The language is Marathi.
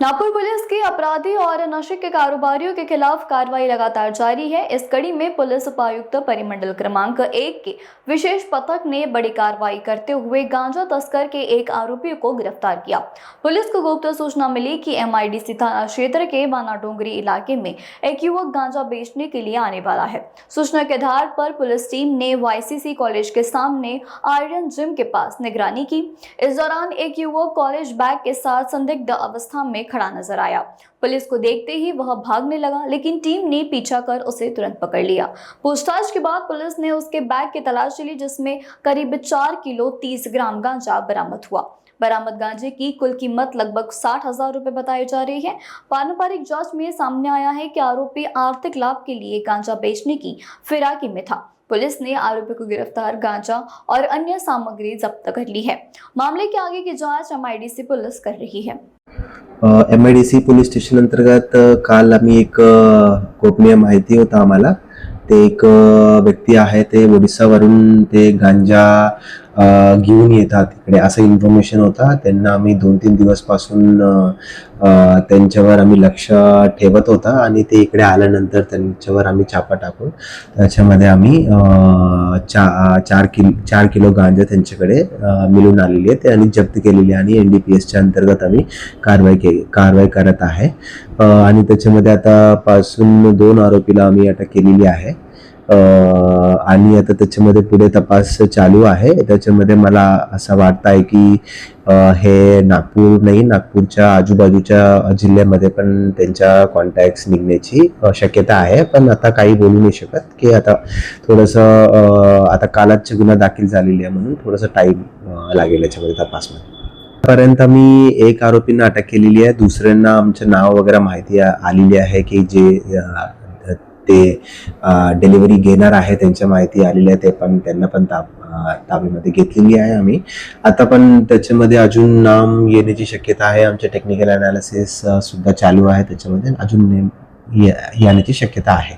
नागपुर पुलिस की अपराधी और नशे के कारोबारियों के खिलाफ कार्रवाई लगातार जारी है। इस कड़ी में पुलिस उपायुक्त परिमंडल क्रमांक 1 के विशेष पथक ने बड़ी कार्रवाई करते हुए गांजा तस्कर के एक आरोपी को गिरफ्तार किया। पुलिस को गुप्त सूचना मिली कि MIDC थाना क्षेत्र के बानाडोंगरी इलाके में एक युवक गांजा बेचने के लिए आने वाला है। सूचना के आधार पर पुलिस टीम ने YCC कॉलेज के सामने आयरन जिम के पास निगरानी की। इस दौरान एक युवक कॉलेज बैग के साथ संदिग्ध अवस्था में खड़ा नजर आया। पुलिस को देखते ही वह भागने लगा, लेकिन टीम ने पीछा कर उसे तुरंत पकड़ लिया। पूछताछ के बाद पुलिस ने उसके बैग की तलाशी ली, जिसमें करीब 4 किलो 30 ग्राम गांजा बरामद हुआ। बरामद गांजे की कुल कीमत लगभग 60,000 रुपए बताई जा रही है। पारंपरिक जांच में सामने आया है कि आरोपी आर्थिक लाभ के लिए गांजा बेचने की फिराकी में था। पुलिस ने आरोपी को गिरफ्तार गांजा और अन्य सामग्री जब्त कर ली है। मामले के आगे की जांच MIDC पुलिस कर रही है। MIDC पोलीस स्टेशन अंतर्गत काल आम्ही एक गोपनीय माहिती होता आम्हाला ते एक व्यक्ती आहे ते ओडिसावरून ते गांजा घेऊन येतात तिकडे असं इन्फॉर्मेशन होता। त्यांना आम्ही 2-3 दिवसपासून त्यांच्यावर आम्ही लक्ष ठेवत होता आणि ते इकडे आल्यानंतर त्यांच्यावर आम्ही छापा टाकून त्याच्यामध्ये आम्ही 4 किलो गांजा त्यांच्याकडे मिळून आलेली आहे ते आणि जप्त केलेली आणि NDPSच्या अंतर्गत आम्ही कारवाई करत आहे आणि त्याच्यामध्ये आता पासून 2 आरोपीला आम्ही अटक केलेली आहे आणि आता त्याच्यामध्ये पुढे तपास चालू आहे। त्याच्यामध्ये मला असं वाटतं आहे की हे नागपूर नाही, नागपूरच्या आजूबाजूच्या जिल्ह्यामध्ये पण त्यांच्या कॉन्टॅक्ट्स निघण्याची शक्यता आहे, पण आता काही बोलू नाही शकत की आता थोडंसं आता कालच गुन्हा दाखल झालेली आहे म्हणून थोडंसं टाईम लागेल याच्यामध्ये तपासमध्ये। पर्यंत आम्ही एक आरोपींना अटक केलेली आहे, दुसऱ्यांना आमचं नाव वगैरे माहिती आलेली आहे की जे ते डिलिव्हरी घेणार आहे त्यांच्या माहिती आलेली आहे, ते पण त्यांना पण ताब्यामध्ये घेतलेली आहे आम्ही। आता पण त्याच्यामध्ये अजून नाम येण्याची शक्यता आहे, आमचे टेक्निकल अनालिसिस सुद्धा चालू आहे, त्याच्यामध्ये अजून येण्याची शक्यता आहे।